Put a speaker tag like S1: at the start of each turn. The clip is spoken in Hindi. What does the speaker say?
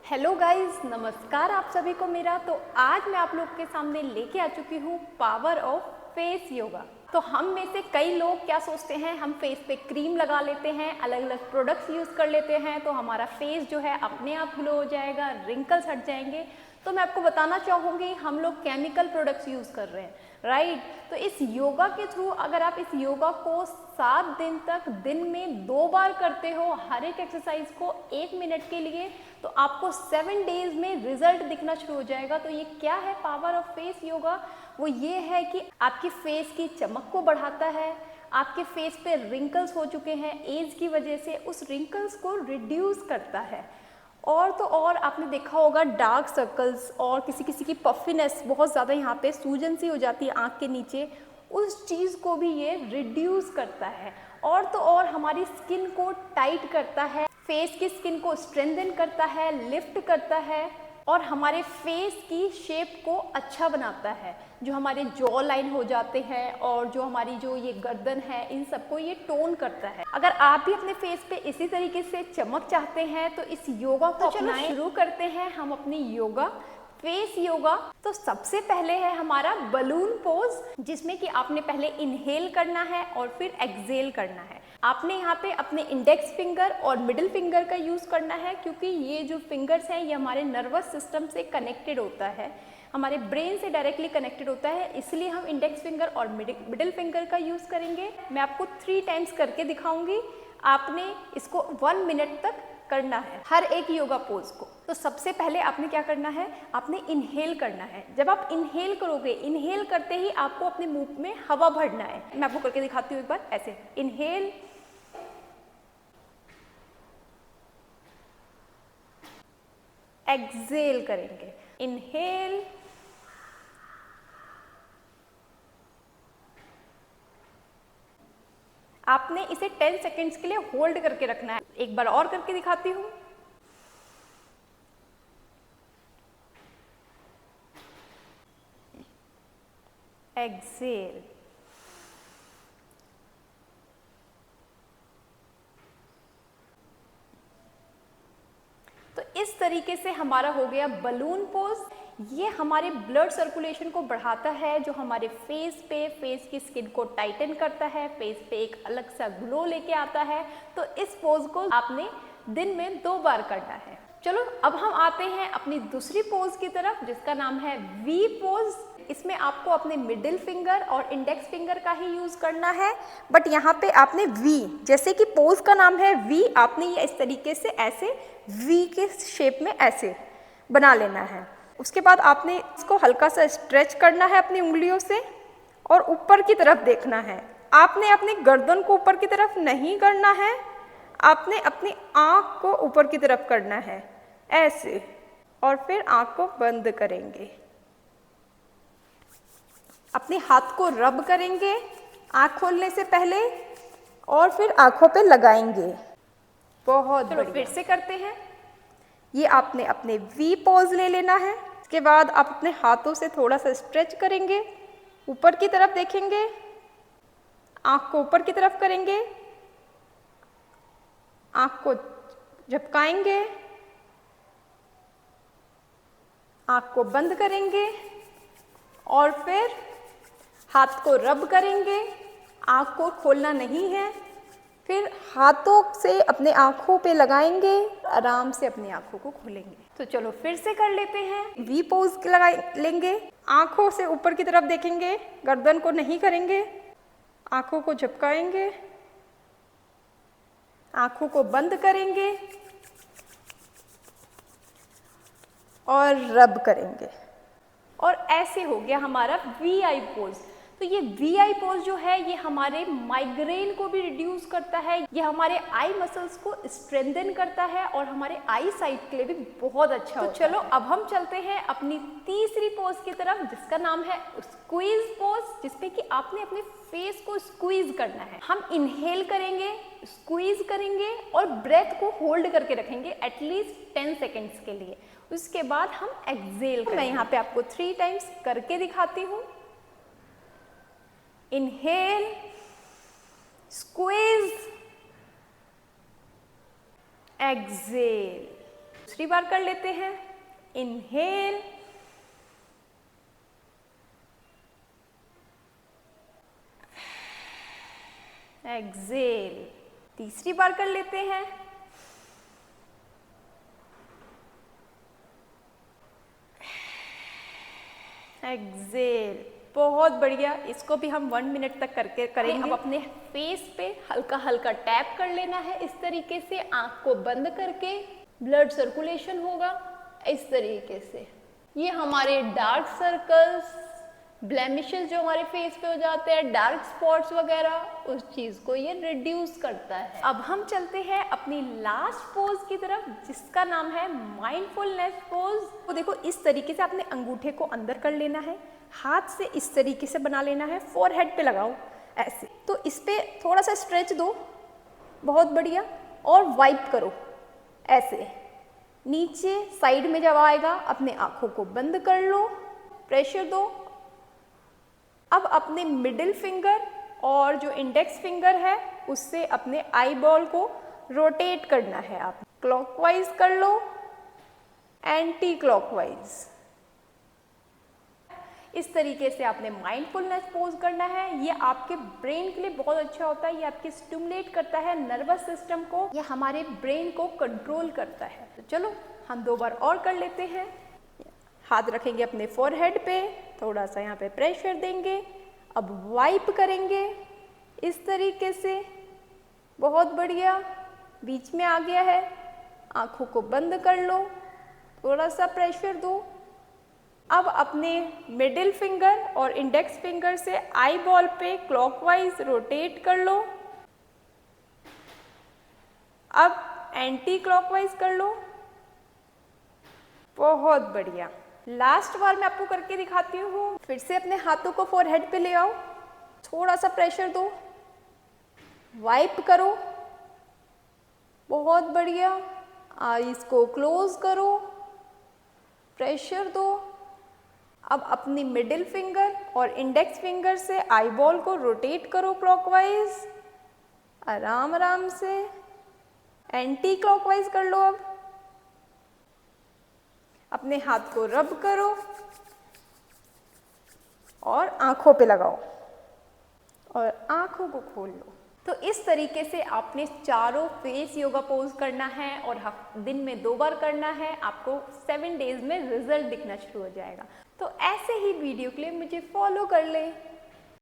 S1: हेलो गाइस, नमस्कार आप सभी को मेरा। तो आज मैं आप लोग के सामने लेके आ चुकी हूँ पावर ऑफ फेस योगा। तो हम में से कई लोग क्या सोचते हैं, हम फेस पे क्रीम लगा लेते हैं, अलग अलग प्रोडक्ट्स यूज़ कर लेते हैं तो हमारा फेस जो है अपने आप ग्लो हो जाएगा, रिंकल्स हट जाएंगे। तो मैं आपको बताना चाहूँगी हम लोग केमिकल प्रोडक्ट्स यूज़ कर रहे हैं, राइट। तो इस योगा के थ्रू अगर आप इस योगा को 7 दिन तक दिन में 2 बार करते हो, हर एक एक्सरसाइज को 1 मिनट के लिए, तो आपको 7 डेज में रिजल्ट दिखना शुरू हो जाएगा। तो ये क्या है पावर ऑफ फेस योगा? वो ये है कि आपकी फेस की चमक को बढ़ाता है, आपके फेस पे रिंकल्स हो चुके हैं एज की वजह से, उस रिंकल्स को रिड्यूस करता है। और तो और आपने देखा होगा डार्क सर्कल्स और किसी किसी की पफिनेस बहुत ज़्यादा यहाँ पे सूजन सी हो जाती है आँख के नीचे, उस चीज़ को भी ये रिड्यूस करता है। और तो और हमारी स्किन को टाइट करता है, फेस की स्किन को स्ट्रेंथन करता है, लिफ्ट करता है और हमारे फेस की शेप को अच्छा बनाता है। जो हमारे जॉ लाइन हो जाते हैं और जो हमारी जो ये गर्दन है, इन सबको ये टोन करता है। अगर आप भी अपने फेस पे इसी तरीके से चमक चाहते हैं तो इस योगा को अपनाएं। शुरू करते हैं हम अपनी योगा, फेस योगा। तो सबसे पहले है हमारा बलून पोज, जिसमें कि आपने पहले इनहेल करना है और फिर एक्सहेल करना है। आपने यहाँ पे अपने इंडेक्स फिंगर और मिडिल फिंगर का यूज़ करना है, क्योंकि ये जो फिंगर्स हैं ये हमारे नर्वस सिस्टम से कनेक्टेड होता है, हमारे ब्रेन से डायरेक्टली कनेक्टेड होता है, इसलिए हम इंडेक्स फिंगर और मिडिल फिंगर का यूज़ करेंगे। मैं आपको 3 टाइम्स करके दिखाऊंगी, आपने इसको 1 मिनट तक करना है हर एक योगा पोज को। तो सबसे पहले आपने क्या करना है, आपने इनहेल करना है। जब आप इनहेल करोगे, इनहेल करते ही आपको अपने मुंह में हवा भरना है। मैं आपको करके दिखाती हूँ एक बार, ऐसे इनहेल, एक्सहेल करेंगे, इनहेल, आपने इसे 10 सेकेंड्स के लिए होल्ड करके रखना है। एक बार और करके दिखाती हूँ, एक्सहेल, तो इस तरीके से हमारा हो गया बलून पोज। ये हमारे ब्लड सर्कुलेशन को बढ़ाता है, जो हमारे फेस पे, फेस की स्किन को टाइटन करता है, फेस पे एक अलग सा ग्लो लेके आता है। तो इस पोज को आपने दिन में 2 बार करना है। चलो अब हम आते हैं अपनी दूसरी पोज की तरफ, जिसका नाम है वी पोज। इसमें आपको अपने मिडिल फिंगर और इंडेक्स फिंगर का ही यूज करना है, बट यहाँ पे आपने वी, जैसे कि पोज का नाम है वी, आपने ये इस तरीके से ऐसे वी के शेप में ऐसे बना लेना है। उसके बाद आपने इसको हल्का सा स्ट्रेच करना है अपनी उंगलियों से और ऊपर की तरफ देखना है। आपने अपनी गर्दन को ऊपर की तरफ नहीं करना है, आपने अपनी आँख को ऊपर की तरफ करना है ऐसे, और फिर आँख को बंद करेंगे। अपने हाथ को रब करेंगे आँख खोलने से पहले और फिर आँखों पे लगाएंगे। बहुत बढ़िया। फिर से करते हैं। ये आपने अपने वी पोज ले लेना है। इसके बाद आप अपने हाथों से थोड़ा सा स्ट्रेच करेंगे, ऊपर की तरफ देखेंगे, आँख को ऊपर की तरफ करेंगे, आँख को झपकाएंगे, आँख को बंद करेंगे और फिर हाथ को रब करेंगे। आँख को खोलना नहीं है, फिर हाथों से अपने आँखों पे लगाएंगे, आराम से अपनी आँखों को खोलेंगे। तो चलो फिर से कर लेते हैं। वी पोज लगा लेंगे, आँखों से ऊपर की तरफ देखेंगे, गर्दन को नहीं करेंगे, आँखों को झपकाएंगे, आँखों को बंद करेंगे और रब करेंगे। और ऐसे हो गया हमारा वी आई पोज। तो ये वी आई पोज जो है ये हमारे माइग्रेन को भी रिड्यूस करता है, ये हमारे आई मसल्स को स्ट्रेंथन करता है और हमारे आई साइट के लिए भी बहुत अच्छा होता है। तो चलो अब हम चलते हैं अपनी तीसरी पोज की तरफ, जिसका नाम है स्क्वीज पोज, जिसपे कि आपने अपने फेस को स्क्वीज करना है। हम इनहेल करेंगे, स्क्वीज करेंगे और ब्रेथ को होल्ड करके रखेंगे एटलीस्ट 10 सेकेंड्स के लिए। उसके बाद हम एक्सहेल करेंगे। मैं यहाँ पे आपको 3 टाइम्स करके दिखाती हूँ। Inhale, squeeze, exhale. दूसरी बार कर लेते हैं, इनहेल, एक्सेल। तीसरी बार कर लेते हैं, एक्सेल। बहुत बढ़िया, इसको भी हम 1 मिनट तक करके करेंगे। अब अपने फेस पे हल्का हल्का टैप कर लेना है इस तरीके से, आंख को बंद करके, ब्लड सर्कुलेशन होगा इस तरीके से। ये हमारे डार्क सर्कल्स, ब्लेमिशेस जो हमारे फेस पे हो जाते हैं, डार्क स्पॉट्स वगैरह, उस चीज को ये रिड्यूस करता है। अब हम चलते हैं अपनी लास्ट पोज की तरफ, जिसका नाम है माइंडफुलनेस पोज। तो देखो इस तरीके से आपने अंगूठे को अंदर कर लेना है, हाथ से इस तरीके से बना लेना है, फोरहेड पे लगाओ ऐसे। तो इस पे थोड़ा सा स्ट्रेच दो, बहुत बढ़िया, और वाइप करो ऐसे। नीचे साइड में जब आएगा अपने आंखों को बंद कर लो, प्रेशर दो। अब अपने मिडिल फिंगर और जो इंडेक्स फिंगर है उससे अपने आई बॉल को रोटेट करना है। आप क्लॉकवाइज कर लो, एंटी क्लॉकवाइज। इस तरीके से आपने माइंडफुलनेस पोज करना है। ये आपके ब्रेन के लिए बहुत अच्छा होता है, ये आपकी स्टिमुलेट करता है नर्वस सिस्टम को, ये हमारे ब्रेन को कंट्रोल करता है। तो चलो हम 2 बार और कर लेते हैं। हाथ रखेंगे अपने फोरहेड पे, थोड़ा सा यहाँ पे प्रेशर देंगे, अब वाइप करेंगे इस तरीके से, बहुत बढ़िया, बीच में आ गया है। आंखों को बंद कर लो, थोड़ा सा प्रेशर दो। अब अपने मिडिल फिंगर और इंडेक्स फिंगर से आई बॉल पे क्लॉकवाइज रोटेट कर लो। अब एंटी क्लॉकवाइज कर लो, बहुत बढ़िया। लास्ट बार मैं आपको करके दिखाती हूँ। फिर से अपने हाथों को फोरहेड पे ले आओ, थोड़ा सा प्रेशर दो, वाइप करो, बहुत बढ़िया। आईज को क्लोज करो, प्रेशर दो। अब अपनी मिडिल फिंगर और इंडेक्स फिंगर से आई बॉल को रोटेट करो क्लॉकवाइज, आराम आराम से। एंटी क्लॉकवाइज कर लो। अब अपने हाथ को रब करो और आंखों पे लगाओ और आंखों को खोल लो। तो इस तरीके से आपने चारों फेस योगा पोज करना है और दिन में 2 बार करना है। आपको 7 डेज में रिजल्ट दिखना शुरू हो जाएगा। तो ऐसे ही वीडियो के लिए मुझे फॉलो कर लें।